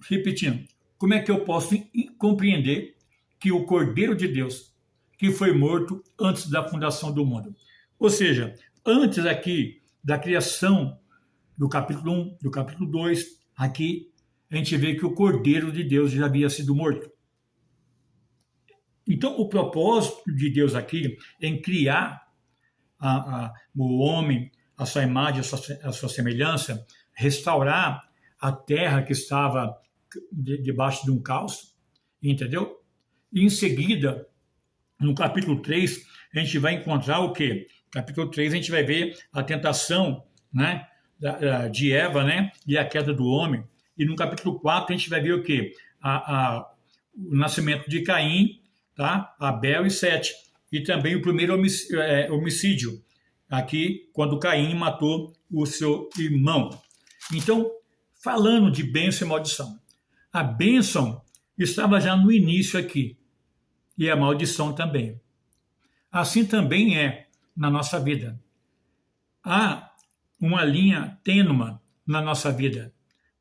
repetindo, como é que eu posso compreender que o Cordeiro de Deus, que foi morto antes da fundação do mundo? Ou seja, antes aqui da criação do capítulo 1, do capítulo 2, aqui a gente vê que o Cordeiro de Deus já havia sido morto. Então, o propósito de Deus aqui em criar o homem, a sua imagem, a sua semelhança, restaurar a terra que estava debaixo de um caos, entendeu? E em seguida, no capítulo 3, a gente vai encontrar o quê? No capítulo 3, a gente vai ver a tentação, né, de Eva, né, e a queda do homem. E no capítulo 4, a gente vai ver o quê? O nascimento de Caim, tá? Abel e Sete. E também o primeiro homicídio, aqui, quando Caim matou o seu irmão. Então, falando de bênção e maldição, a bênção estava já no início aqui, e a maldição também. Assim também é na nossa vida. Há uma linha tênue na nossa vida.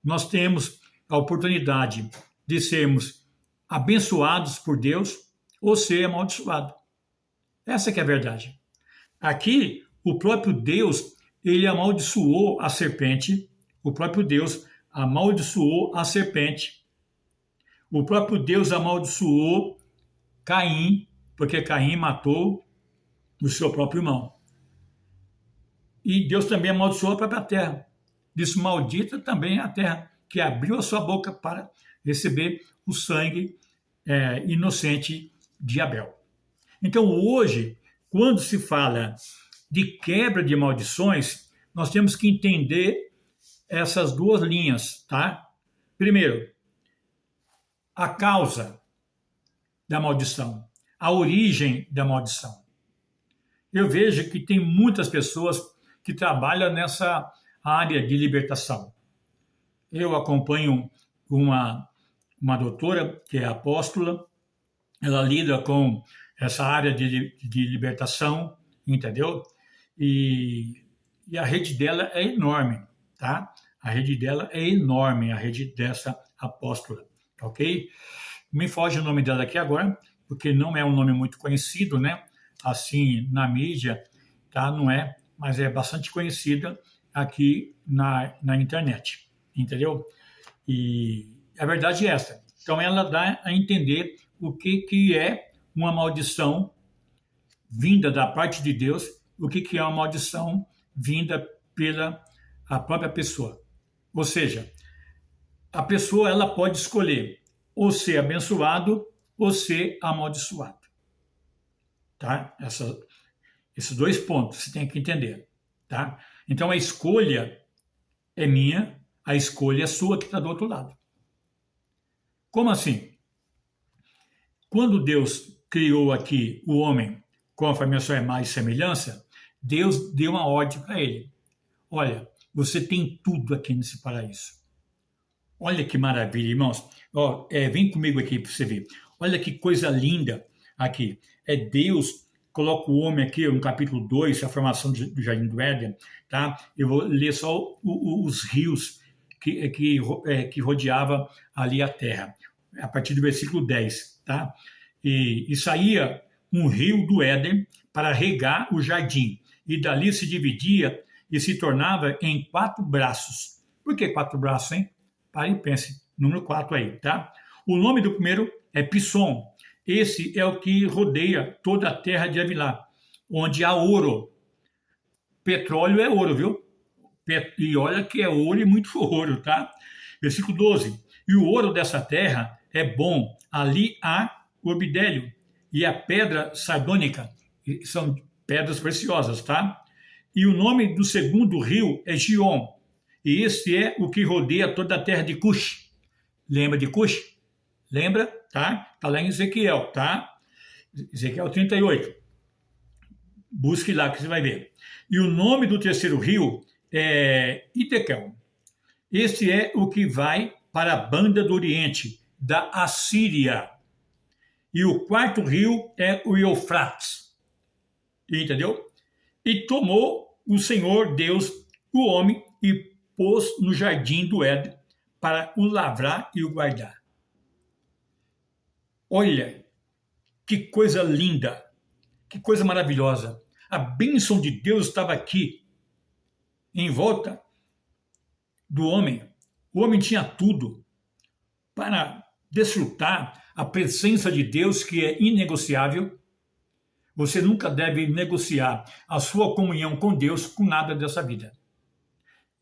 Nós temos a oportunidade de sermos abençoados por Deus ou ser amaldiçoado. Essa que é a verdade. Aqui, o próprio Deus, ele amaldiçoou a serpente. O próprio Deus amaldiçoou a serpente. O próprio Deus amaldiçoou Caim, porque Caim matou o seu próprio irmão. E Deus também amaldiçoou a própria terra. Disse: maldita também a terra, que abriu a sua boca para receber o sangue inocente de Abel. Então, hoje, quando se fala de quebra de maldições, nós temos que entender essas duas linhas, tá? Primeiro, a causa da maldição, a origem da maldição. Eu vejo que tem muitas pessoas que trabalham nessa área de libertação. Eu acompanho uma doutora, que é apóstola, ela lida com essa área de libertação, entendeu? E a rede dela é enorme, tá? A rede dela é enorme, a rede dessa apóstola, ok? Me foge o nome dela aqui agora, porque não é um nome muito conhecido, né? Assim, na mídia, tá? Não é, mas é bastante conhecida aqui na internet, entendeu? E a verdade é essa. Então, ela dá a entender o que é uma maldição vinda da parte de Deus, o que é uma maldição vinda pela a própria pessoa. Ou seja, a pessoa ela pode escolher ou ser abençoado ou ser amaldiçoado. Tá? Esses dois pontos você tem que entender. Tá? Então, a escolha é minha, a escolha é sua que está do outro lado. Como assim? Quando Deus criou aqui o homem conforme a sua imagem e semelhança, Deus deu uma ordem para ele. Olha, você tem tudo aqui nesse paraíso. Olha que maravilha, irmãos. Vem comigo aqui para você ver. Olha que coisa linda aqui. Deus coloca o homem aqui no capítulo 2, a formação do Jardim do Éden. Tá? Eu vou ler só os rios que rodeava ali a terra, a partir do versículo 10. Tá? E saía um rio do Éden para regar o jardim, e dali se dividia e se tornava em 4 braços. Por que 4 braços, hein? Pare e pense. Número 4 aí, tá? O nome do primeiro é Pisson. Esse é o que rodeia toda a terra de Havilá, onde há ouro. Petróleo é ouro, viu? E olha que é ouro e muito ouro, tá? Versículo 12. E o ouro dessa terra é bom. Ali há o bidélio e a pedra sardônica. São pedras preciosas, tá? E o nome do segundo rio é Gion. E esse é o que rodeia toda a terra de Cush. Lembra de Cush? Lembra? Tá? Tá lá em Ezequiel, tá? Ezequiel 38. Busque lá que você vai ver. E o nome do terceiro rio é Itekel. Esse é o que vai para a banda do Oriente, da Assíria. E o quarto rio é o Eufrates. Entendeu? E tomou o Senhor Deus o homem e pôs no jardim do Éden para o lavrar e o guardar. Olha, que coisa linda, que coisa maravilhosa. A bênção de Deus estava aqui, em volta do homem. O homem tinha tudo para desfrutar a presença de Deus, que é inegociável. Você nunca deve negociar a sua comunhão com Deus com nada dessa vida.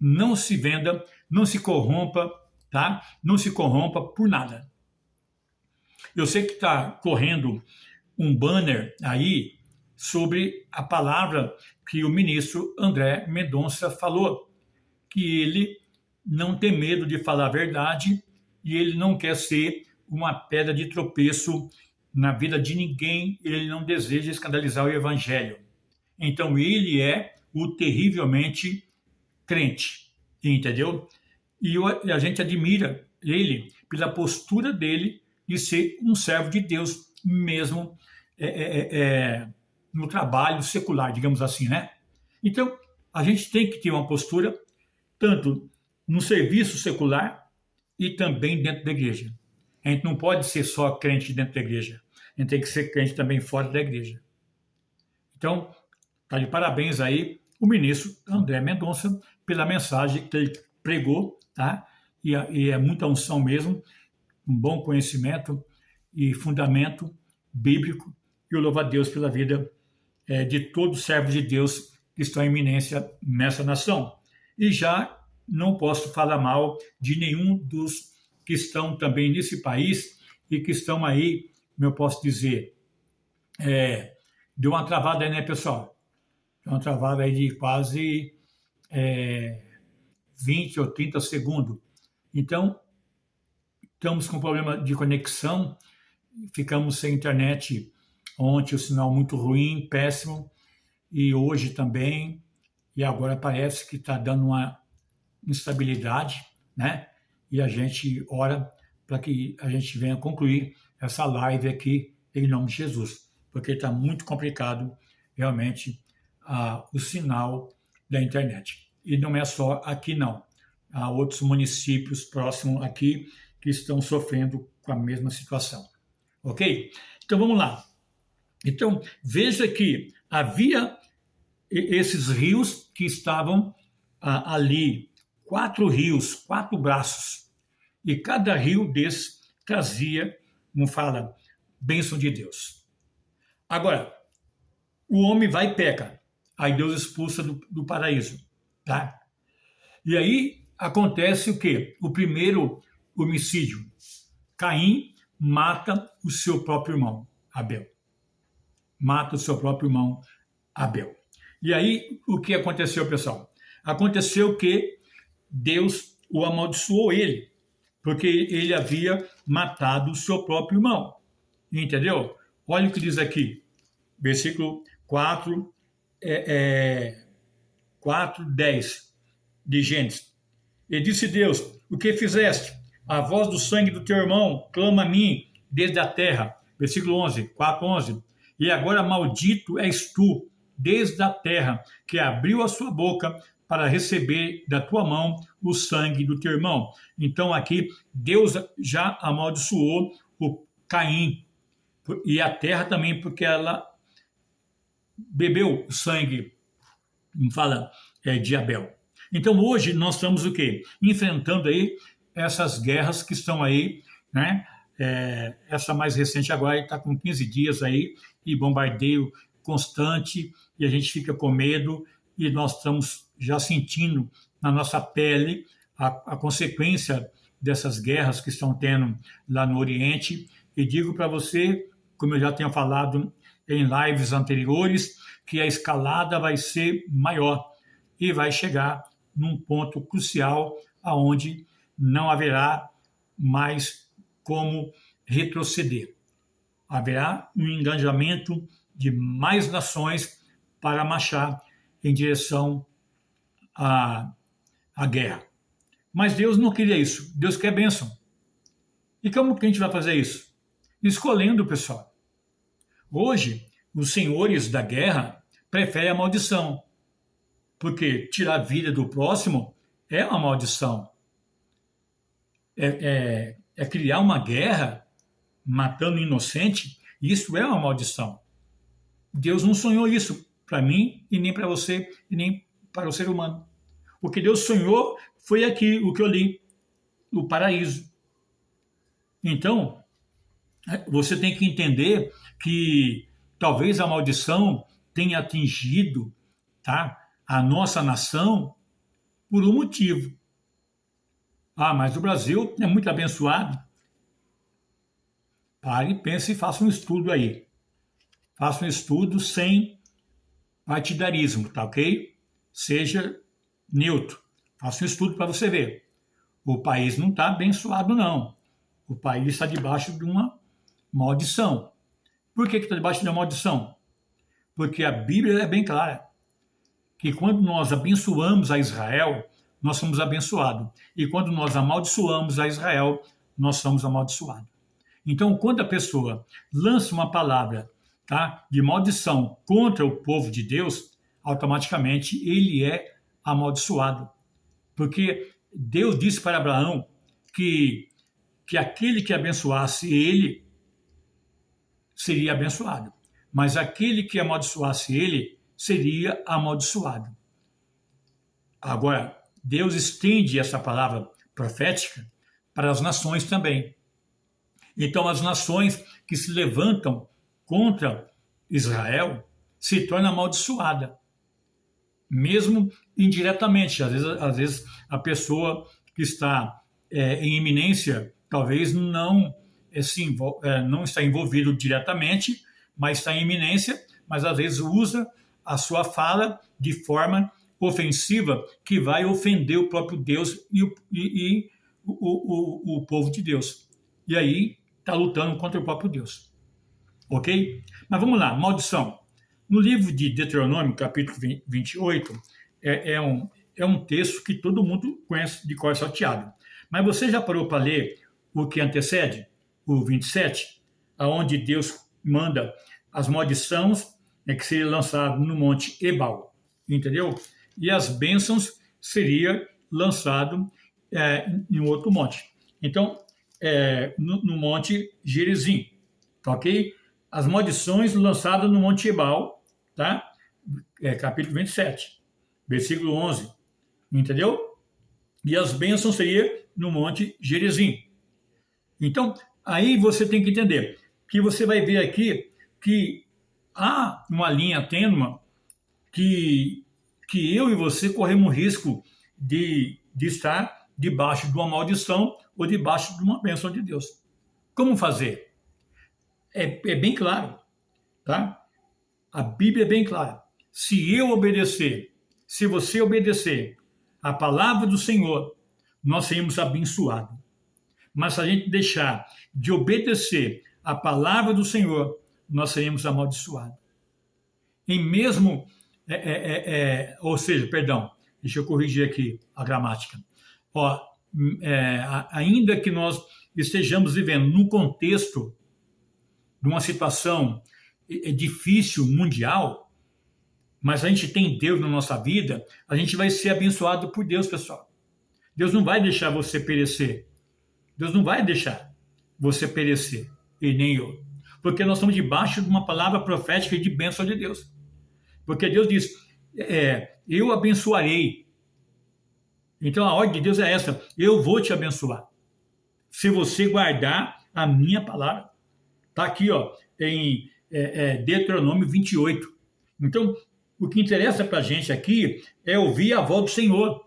Não se venda, não se corrompa, tá? Não se corrompa por nada. Eu sei que está correndo um banner aí sobre a palavra que o ministro André Mendonça falou, que ele não tem medo de falar a verdade e ele não quer ser uma pedra de tropeço na vida de ninguém, ele não deseja escandalizar o evangelho. Então ele é o terrivelmente crente, entendeu? E a gente admira ele pela postura dele de ser um servo de Deus, mesmo no trabalho secular, digamos assim, né? Então, a gente tem que ter uma postura tanto no serviço secular e também dentro da igreja. A gente não pode ser só crente dentro da igreja. A gente tem que ser crente também fora da igreja. Então, está de parabéns aí o ministro André Mendonça pela mensagem que ele pregou, tá? E é muita unção mesmo, um bom conhecimento e fundamento bíblico. E eu louvo a Deus pela vida de todos os servos de Deus que estão em eminência nessa nação. E já não posso falar mal de nenhum dos que estão também nesse país e que estão aí, como eu posso dizer, deu uma travada aí, né, pessoal? Deu uma travada aí de quase 20 ou 30 segundos. Então, estamos com problema de conexão, ficamos sem internet ontem, o sinal muito ruim, péssimo, e hoje também, e agora parece que está dando uma instabilidade, né? E a gente ora para que a gente venha concluir essa live aqui em nome de Jesus, porque está muito complicado realmente o sinal da internet. E não é só aqui não, há outros municípios próximos aqui que estão sofrendo com a mesma situação. Ok? Então vamos lá. Então veja que havia esses rios que estavam ali, 4 rios, 4 braços, e cada rio desses trazia, como fala, bênção de Deus. Agora, o homem vai e peca, aí Deus expulsa do paraíso, tá? E aí acontece o quê? O primeiro homicídio. Caim mata o seu próprio irmão, Abel. Mata o seu próprio irmão, Abel. E aí, o que aconteceu, pessoal? Aconteceu que Deus o amaldiçoou ele, porque ele havia matado o seu próprio irmão. Entendeu? Olha o que diz aqui, versículo 4, 4:10 de Gênesis. E disse Deus, o que fizeste? A voz do sangue do teu irmão clama a mim desde a terra. Versículo 11, 4:11. E agora maldito és tu, desde a terra, que abriu a sua boca para receber da tua mão o sangue do teu irmão. Então aqui Deus já amaldiçoou o Caim e a terra também, porque ela bebeu o sangue, não fala, de Abel. Então hoje nós estamos o quê? Enfrentando aí essas guerras que estão aí, né? Essa mais recente agora está com 15 dias aí, e bombardeio constante, e a gente fica com medo, e nós estamos já sentindo na nossa pele a consequência dessas guerras que estão tendo lá no Oriente. E digo para você, como eu já tenho falado em lives anteriores, que a escalada vai ser maior e vai chegar num ponto crucial aonde não haverá mais como retroceder. Haverá um engajamento de mais nações para marchar em direção à guerra. Mas Deus não queria isso. Deus quer bênção. E como que a gente vai fazer isso? Escolhendo, pessoal. Hoje, os senhores da guerra preferem a maldição, porque tirar a vida do próximo é uma maldição. é criar uma guerra, matando inocente, isso é uma maldição. Deus não sonhou isso para mim, e nem para você, e nem para o ser humano. O que Deus sonhou foi aqui, o que eu li, o paraíso. Então, você tem que entender que talvez a maldição tenha atingido, tá, a nossa nação por um motivo. Ah, mas o Brasil é muito abençoado. Pare, pense e faça um estudo aí. Faça um estudo sem partidarismo, tá ok? Seja neutro. Faça um estudo para você ver. O país não está abençoado, não. O país está debaixo de uma maldição. Por que está debaixo de uma maldição? Porque a Bíblia é bem clara que quando nós abençoamos a Israel, nós somos abençoados. E quando nós amaldiçoamos a Israel, nós somos amaldiçoados. Então, quando a pessoa lança uma palavra, tá, de maldição contra o povo de Deus, automaticamente ele é amaldiçoado. Porque Deus disse para Abraão que aquele que abençoasse ele seria abençoado, mas aquele que amaldiçoasse ele seria amaldiçoado. Agora, Deus estende essa palavra profética para as nações também. Então, as nações que se levantam contra Israel se tornam amaldiçoadas, mesmo indiretamente. Às vezes a pessoa que está em iminência talvez não não está envolvido diretamente, mas está em iminência, mas às vezes usa a sua fala de forma ofensiva que vai ofender o próprio Deus e o povo de Deus. E aí está lutando contra o próprio Deus. Ok? Mas vamos lá, maldição. No livro de Deuteronômio, capítulo 28, é um texto que todo mundo conhece de cor salteado. Mas você já parou para ler o que antecede? O 27, aonde Deus manda as maldições que seriam lançadas no monte Ebal, entendeu? E as bênçãos seriam lançadas em outro monte. Então, no monte Gerizim, tá ok? As maldições lançadas no monte Ebal, tá? Capítulo 27, versículo 11, entendeu? E as bênçãos seriam no monte Gerizim. Então, aí você tem que entender que você vai ver aqui que há uma linha tênue que eu e você corremos risco de estar debaixo de uma maldição ou debaixo de uma bênção de Deus. Como fazer? É bem claro, tá? A Bíblia é bem clara. Se você obedecer a palavra do Senhor, nós seremos abençoados. Mas se a gente deixar de obedecer a palavra do Senhor, nós seremos amaldiçoados. Em mesmo, ou seja, perdão, deixa eu corrigir aqui a gramática. Ainda que nós estejamos vivendo num contexto de uma situação difícil, mundial, mas a gente tem Deus na nossa vida, a gente vai ser abençoado por Deus, pessoal. Deus não vai deixar você perecer. Deus não vai deixar você perecer, e nem eu. Porque nós estamos debaixo de uma palavra profética de bênção de Deus. Porque Deus diz, eu abençoarei. Então a ordem de Deus é essa, eu vou te abençoar. Se você guardar a minha palavra. Está aqui, em Deuteronômio 28. Então, o que interessa para a gente aqui é ouvir a voz do Senhor.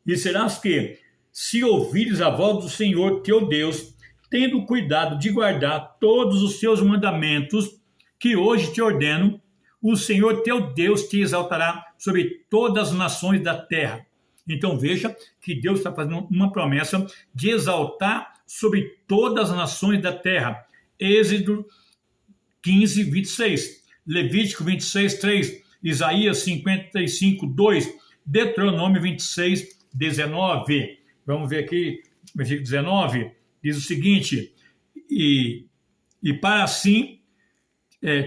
E serás que, se ouvires a voz do Senhor teu Deus, tendo cuidado de guardar todos os seus mandamentos, que hoje te ordeno, o Senhor teu Deus te exaltará sobre todas as nações da terra. Então veja que Deus está fazendo uma promessa de exaltar sobre todas as nações da terra. Êxodo 15, 26, Levítico 26, 3, Isaías 55, 2, Deuteronômio 26, 19. Vamos ver aqui, versículo 19, diz o seguinte, e para assim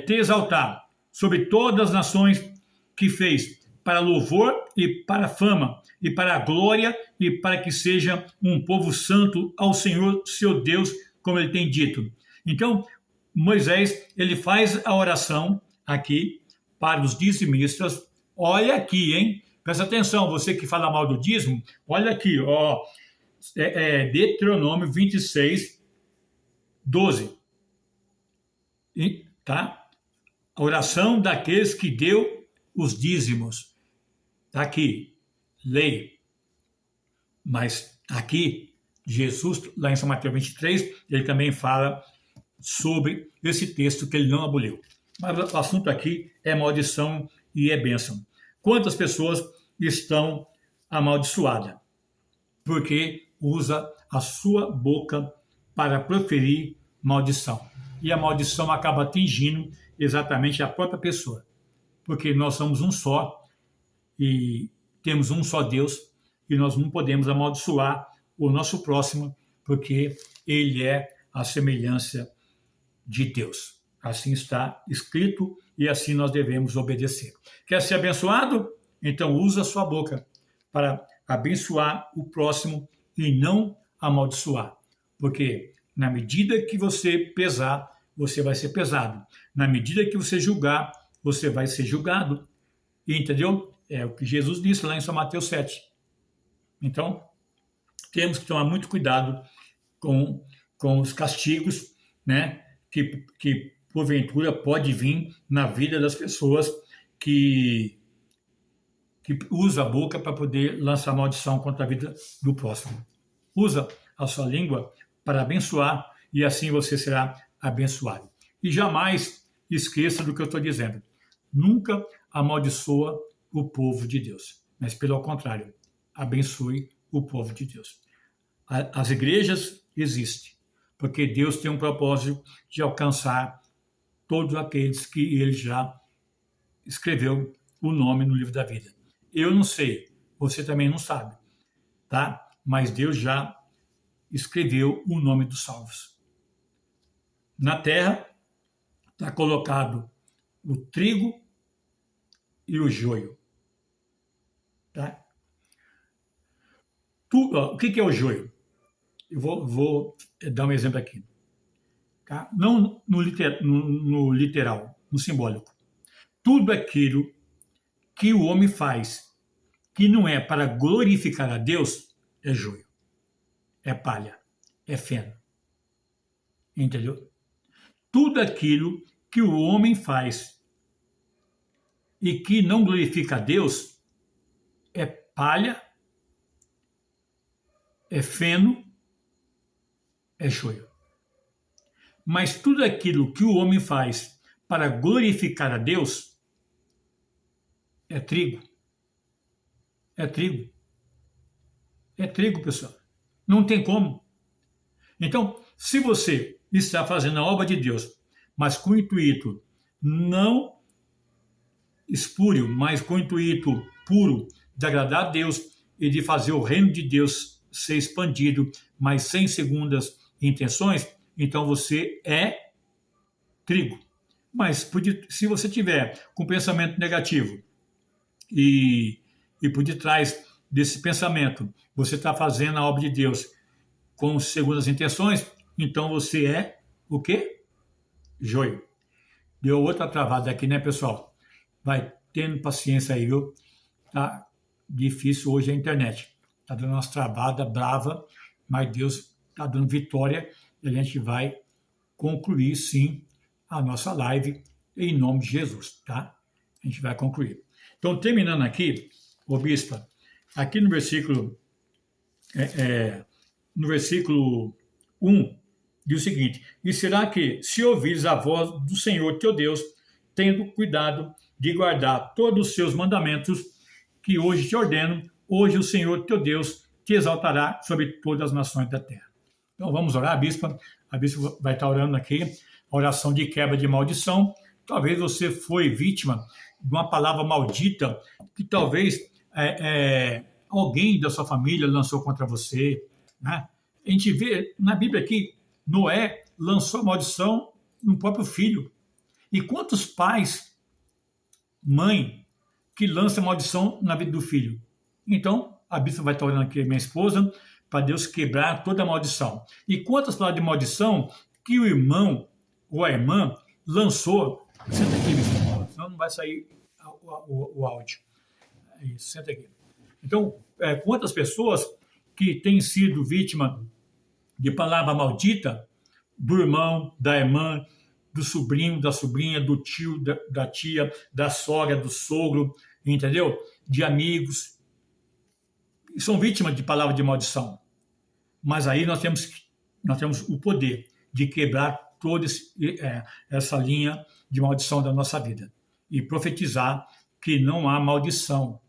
te exaltar sobre todas as nações que fez, para louvor e para a fama, e para a glória, e para que seja um povo santo ao Senhor, seu Deus, como ele tem dito. Então, Moisés, ele faz a oração aqui para os dizimistas. Olha aqui, hein? Presta atenção, você que fala mal do dízimo, olha aqui, ó, Deuteronômio 26, 12. Tá? A oração daqueles que deu os dízimos. Está aqui, lei. Mas aqui, Jesus, lá em São Mateus 23, ele também fala sobre esse texto que ele não aboliu. Mas o assunto aqui é maldição e é bênção. Quantas pessoas estão amaldiçoadas? Porque usa a sua boca para proferir maldição. E a maldição acaba atingindo exatamente a própria pessoa. Porque nós somos um só e temos um só Deus e nós não podemos amaldiçoar o nosso próximo porque ele é a semelhança de Deus. Assim está escrito e assim nós devemos obedecer. Quer ser abençoado? Então usa a sua boca para abençoar o próximo e não amaldiçoar. Porque na medida que você pesar, você vai ser pesado. Na medida que você julgar, você vai ser julgado. Entendeu? É o que Jesus disse lá em São Mateus 7. Então, temos que tomar muito cuidado com os castigos, né, que porventura pode vir na vida das pessoas que usa a boca para poder lançar maldição contra a vida do próximo. Usa a sua língua para abençoar e assim você será abençoado. E jamais esqueça do que eu estou dizendo. Nunca amaldiçoa o povo de Deus, mas pelo contrário, abençoe o povo de Deus. As igrejas existem, porque Deus tem um propósito de alcançar todos aqueles que ele já escreveu o nome no livro da vida. Eu não sei, você também não sabe, tá? Mas Deus já escreveu o nome dos salvos. Na terra está colocado o trigo e o joio. Tá? O que é o joio? Eu vou dar um exemplo aqui. Tá? Não no literal, no simbólico. Tudo aquilo que o homem faz que não é para glorificar a Deus é joio, é palha, é feno. Entendeu? Tudo aquilo que o homem faz e que não glorifica a Deus é palha, é feno, é joio. Mas tudo aquilo que o homem faz para glorificar a Deus é trigo. É trigo. É trigo, pessoal. Não tem como. Então, se você está fazendo a obra de Deus, mas com o intuito não espúrio, mas com o intuito puro de agradar a Deus e de fazer o reino de Deus ser expandido, mas sem segundas intenções, então você é trigo. Mas se você tiver com pensamento negativo e por detrás desse pensamento você está fazendo a obra de Deus com segundas intenções, então você é o quê? Joio. Deu outra travada aqui, né, pessoal? Vai tendo paciência aí, viu? Tá difícil hoje a internet. Tá dando umas travadas brava, mas Deus tá dando vitória e a gente vai concluir, sim, a nossa live em nome de Jesus, tá? A gente vai concluir. Então, terminando aqui, ô bispa, aqui no versículo 1, diz o seguinte: e será que, se ouvires a voz do Senhor teu Deus, tendo cuidado de guardar todos os seus mandamentos, que hoje te ordeno, hoje o Senhor teu Deus te exaltará sobre todas as nações da terra. Então vamos orar, bispa. A bispa vai estar orando aqui, a oração de quebra de maldição. Talvez você foi vítima de uma palavra maldita que talvez alguém da sua família lançou contra você, né? A gente vê na Bíblia aqui, Noé lançou a maldição no próprio filho. E quantos pais, mãe, que lança maldição na vida do filho. Então, a bispa vai estar orando aqui, minha esposa, para Deus quebrar toda a maldição. E quantas palavras de maldição que o irmão ou a irmã lançou? Senta aqui, bispa, senão não vai sair o áudio. Isso, senta aqui. Então, quantas pessoas que têm sido vítima de palavra maldita do irmão, da irmã, do sobrinho, da sobrinha, do tio, da tia, da sogra, do sogro, entendeu? De amigos. São vítimas de palavra de maldição. Mas aí nós temos o poder de quebrar toda essa linha de maldição da nossa vida e profetizar que não há maldição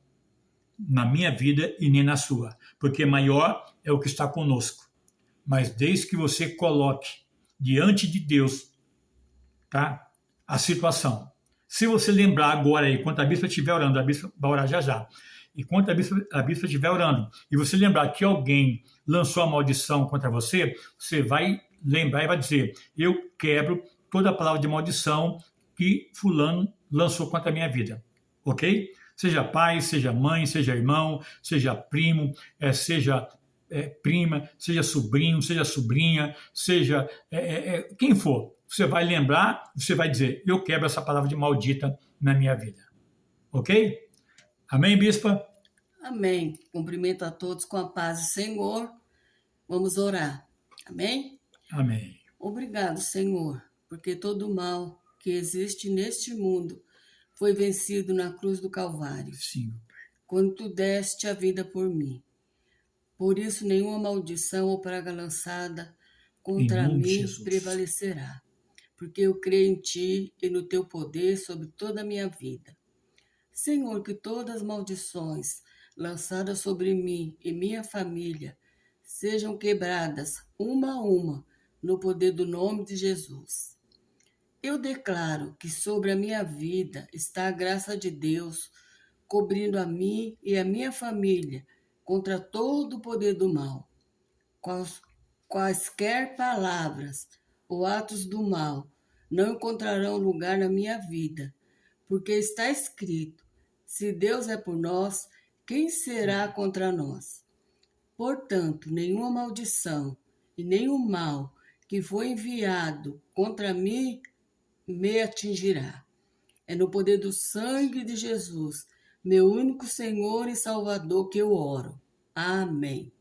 na minha vida e nem na sua, porque maior é o que está conosco. Mas desde que você coloque diante de Deus, tá, a situação. Se você lembrar agora aí, enquanto a bispa estiver orando, a bispa vai orar já já, enquanto a bispa estiver orando, e você lembrar que alguém lançou a maldição contra você, você vai lembrar e vai dizer: eu quebro toda a palavra de maldição que fulano lançou contra a minha vida, ok? Seja pai, seja mãe, seja irmão, seja primo, seja prima, seja sobrinho, seja sobrinha, seja quem for. Você vai lembrar, você vai dizer: eu quebro essa palavra de maldita na minha vida, ok? Amém, bispa? Amém. Cumprimento a todos com a paz do Senhor. Vamos orar. Amém? Amém. Obrigado, Senhor, porque todo o mal que existe neste mundo foi vencido na cruz do Calvário. Sim. Quando tu deste a vida por mim. Por isso, nenhuma maldição ou praga lançada contra mim prevalecerá. Porque eu creio em ti e no teu poder sobre toda a minha vida. Senhor, que todas as maldições lançadas sobre mim e minha família sejam quebradas, uma a uma, no poder do nome de Jesus. Eu declaro que sobre a minha vida está a graça de Deus, cobrindo a mim e a minha família contra todo o poder do mal. Quaisquer palavras ou atos do mal não encontrarão lugar na minha vida, porque está escrito: se Deus é por nós, quem será contra nós? Portanto, nenhuma maldição e nenhum mal que foi enviado contra mim me atingirá. É no poder do sangue de Jesus, meu único Senhor e Salvador, que eu oro. Amém.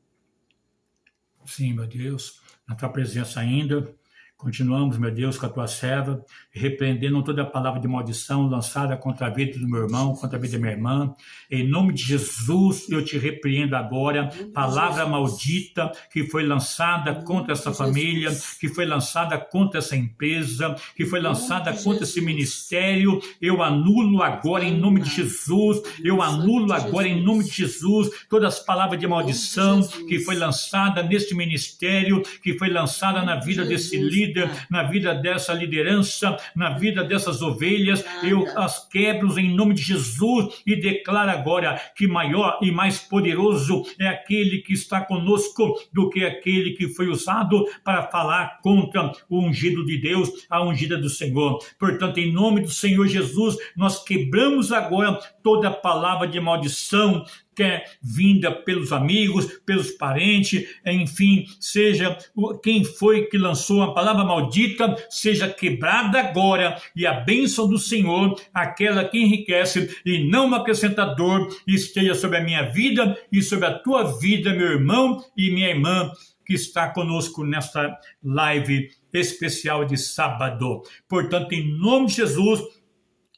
Sim, meu Deus, na tua presença ainda, continuamos, meu Deus, com a tua serva, repreendendo toda a palavra de maldição lançada contra a vida do meu irmão, contra a vida da minha irmã. Em nome de Jesus, eu te repreendo agora. Palavra maldita que foi lançada contra essa família, que foi lançada contra essa empresa, que foi lançada contra esse ministério, eu anulo agora em nome de Jesus. Eu anulo agora em nome de Jesus todas as palavras de maldição que foi lançada neste ministério, que foi lançada na vida desse líder, na vida dessa liderança, na vida dessas ovelhas. Eu as quebro em nome de Jesus e declaro agora que maior e mais poderoso é aquele que está conosco do que aquele que foi usado para falar contra o ungido de Deus, a ungida do Senhor. Portanto, em nome do Senhor Jesus, nós quebramos agora toda palavra de maldição que é vinda pelos amigos, pelos parentes, enfim, seja quem foi que lançou a palavra maldita, seja quebrada agora, e a bênção do Senhor, aquela que enriquece e não acrescenta dor, esteja sobre a minha vida e sobre a tua vida, meu irmão e minha irmã, que está conosco nesta live especial de sábado. Portanto, em nome de Jesus,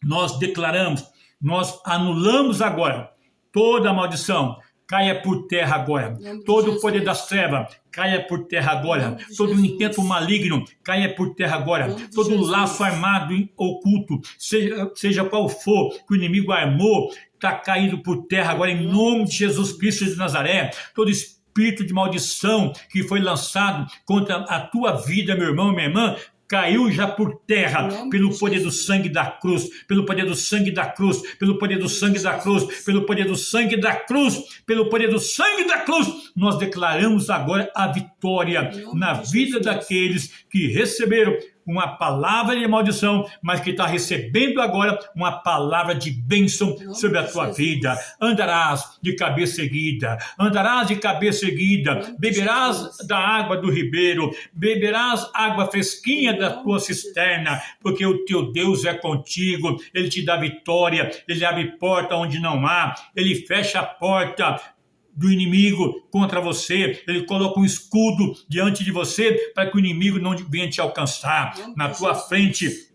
nós declaramos, nós anulamos agora toda a maldição, caia por terra agora. Todo o poder das trevas, caia por terra agora. Todo o intento maligno, caia por terra agora. Todo o laço armado oculto, seja qual for que o inimigo armou, está caído por terra agora, em nome de Jesus Cristo de Nazaré. Todo espírito de maldição que foi lançado contra a tua vida, meu irmão, minha irmã, caiu já por terra, pelo poder do sangue da cruz, pelo poder do sangue da cruz, pelo poder do sangue da cruz, pelo poder do sangue da cruz, pelo poder do sangue da cruz. Nós declaramos agora a vitória na vida daqueles que receberam uma palavra de maldição, mas que está recebendo agora uma palavra de bênção sobre a tua vida. Andarás de cabeça erguida, andarás de cabeça erguida, beberás da água do ribeiro, beberás água fresquinha da tua cisterna, porque o teu Deus é contigo, Ele te dá vitória, Ele abre porta onde não há, Ele fecha a porta do inimigo contra você, ele coloca um escudo diante de você para que o inimigo não venha te alcançar. Na tua frente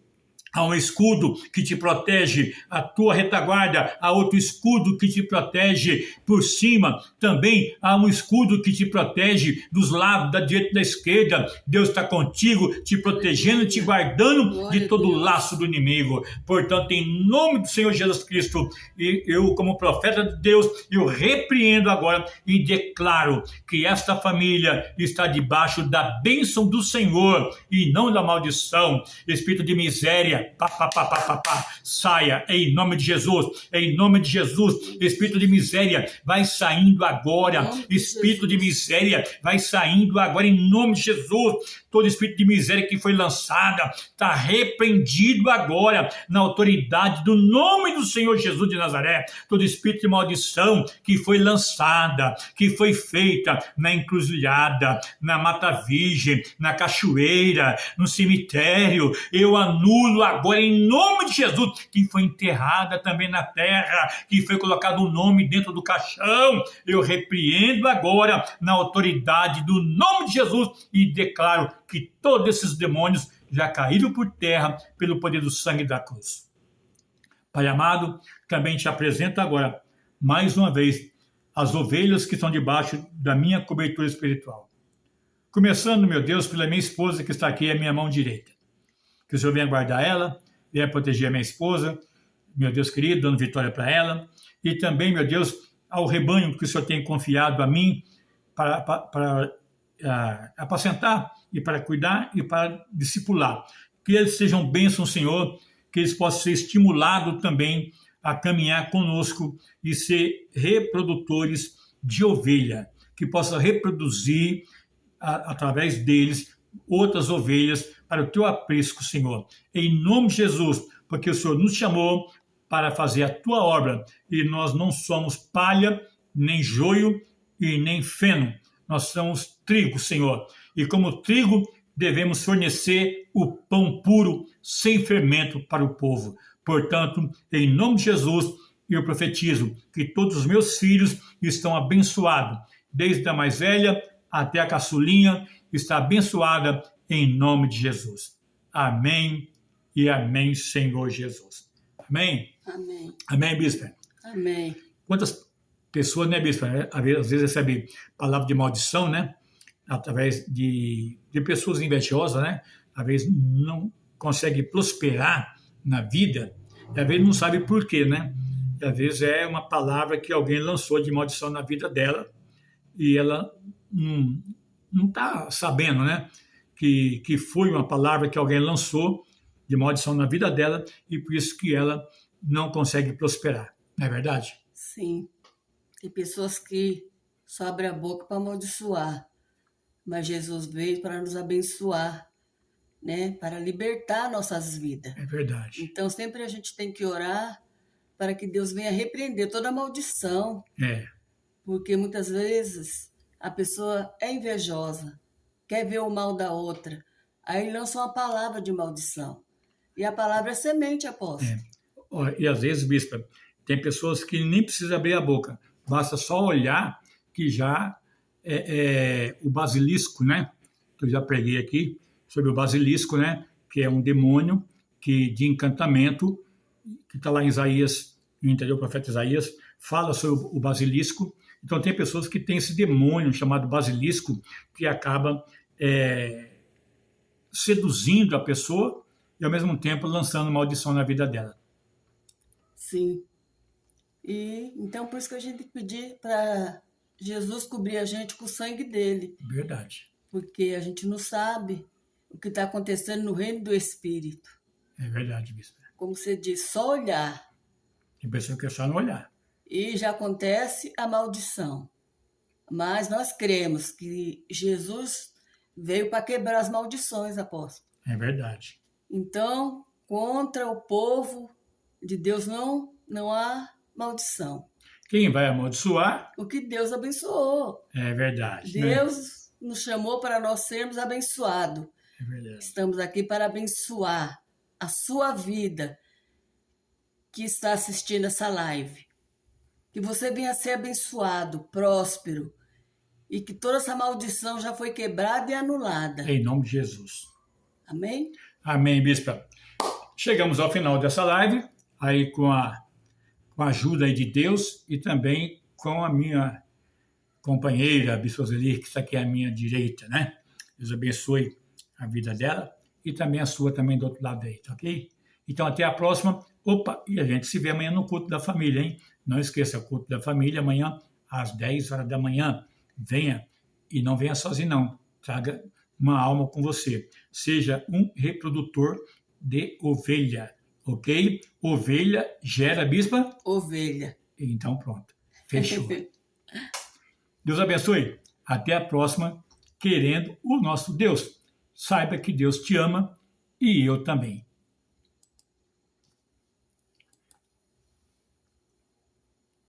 há um escudo que te protege, a tua retaguarda, há outro escudo que te protege por cima, também há um escudo que te protege dos lados, da direita e da esquerda. Deus está contigo, te protegendo, te guardando de todo o laço do inimigo. Portanto, em nome do Senhor Jesus Cristo, eu, como profeta de Deus, eu repreendo agora e declaro que esta família está debaixo da bênção do Senhor e não da maldição. Espírito de miséria, saia em nome de Jesus, em nome de Jesus. Espírito de miséria vai saindo agora, espírito de miséria vai saindo agora em nome de Jesus. Todo espírito de miséria que foi lançada está repreendido agora na autoridade do nome do Senhor Jesus de Nazaré. Todo espírito de maldição que foi lançada, que foi feita na encruzilhada, na mata virgem, na cachoeira, no cemitério, eu anulo agora em nome de Jesus, que foi enterrada também na terra, que foi colocado o nome dentro do caixão. Eu repreendo agora na autoridade do nome de Jesus e declaro que todos esses demônios já caíram por terra pelo poder do sangue da cruz. Pai amado, também te apresento agora, mais uma vez, as ovelhas que estão debaixo da minha cobertura espiritual. Começando, meu Deus, pela minha esposa que está aqui à minha mão direita. Que o Senhor venha guardar ela, venha proteger a minha esposa, meu Deus querido, dando vitória para ela. E também, meu Deus, ao rebanho que o Senhor tem confiado a mim para apacentar e para cuidar e para discipular. Que eles sejam bênçãos, Senhor, que eles possam ser estimulados também a caminhar conosco e ser reprodutores de ovelha, que possam reproduzir através deles outras ovelhas para o teu aprisco, Senhor. Em nome de Jesus, porque o Senhor nos chamou para fazer a tua obra e nós não somos palha, nem joio e nem feno. Nós somos trigo, Senhor. E como trigo, devemos fornecer o pão puro, sem fermento para o povo. Portanto, em nome de Jesus, eu profetizo que todos os meus filhos estão abençoados, desde a mais velha até a caçulinha, está abençoada em nome de Jesus. Amém e amém, Senhor Jesus. Amém? Amém. Amém, bispo? Amém. Quantas pessoas, né, bispo, às vezes recebem palavra de maldição, né? Através de pessoas invejiosas, né? Às vezes não consegue prosperar na vida, e às vezes não sabe por quê, né? E às vezes é uma palavra que alguém lançou de maldição na vida dela e ela não está sabendo, né? Que foi uma palavra que alguém lançou de maldição na vida dela e por isso que ela não consegue prosperar. Não é verdade? Sim. Tem pessoas que só abrem a boca para amaldiçoar, mas Jesus veio para nos abençoar, né? Para libertar nossas vidas. É verdade. Então, sempre a gente tem que orar para que Deus venha repreender toda a maldição. Porque muitas vezes a pessoa é invejosa, quer ver o mal da outra, aí lança uma palavra de maldição. E a palavra é semente, apóstolo. E às vezes, bispa, tem pessoas que nem precisam abrir a boca, basta só olhar que já o basilisco, né? Que eu já preguei aqui sobre o basilisco, né? Que é um demônio de encantamento, que está lá em Isaías, no interior do profeta Isaías, fala sobre o basilisco. Então tem pessoas que têm esse demônio chamado basilisco que acaba seduzindo a pessoa e ao mesmo tempo lançando maldição na vida dela. Sim. E então por isso que a gente tem que pedir para Jesus cobrir a gente com o sangue dele. Verdade. Porque a gente não sabe o que está acontecendo no reino do Espírito. É verdade, bispo. Como você diz, só olhar. Tem pessoa que é só não olhar. E já acontece a maldição. Mas nós cremos que Jesus veio para quebrar as maldições, apóstolo. É verdade. Então, contra o povo de Deus não há maldição. Quem vai amaldiçoar? O que Deus abençoou. É verdade, né? Deus nos chamou para nós sermos abençoados. É verdade. Estamos aqui para abençoar a sua vida que está assistindo essa live. Que você venha ser abençoado, próspero, e que toda essa maldição já foi quebrada e anulada. Em nome de Jesus. Amém? Amém, bispa. Chegamos ao final dessa live, aí com a ajuda aí de Deus e também com a minha companheira, a bispa Zeli, que está aqui à minha direita, né? Deus abençoe a vida dela e também a sua também do outro lado aí, tá ok? Então, até a próxima. Opa, e a gente se vê amanhã no culto da família, hein? Não esqueça, o culto da família, amanhã, às 10 horas da manhã. Venha, e não venha sozinho, não. Traga uma alma com você. Seja um reprodutor de ovelha, ok? Ovelha gera, bispa? Ovelha. Então, pronto. Fechou. Deus abençoe. Até a próxima, querendo o nosso Deus. Saiba que Deus te ama e eu também.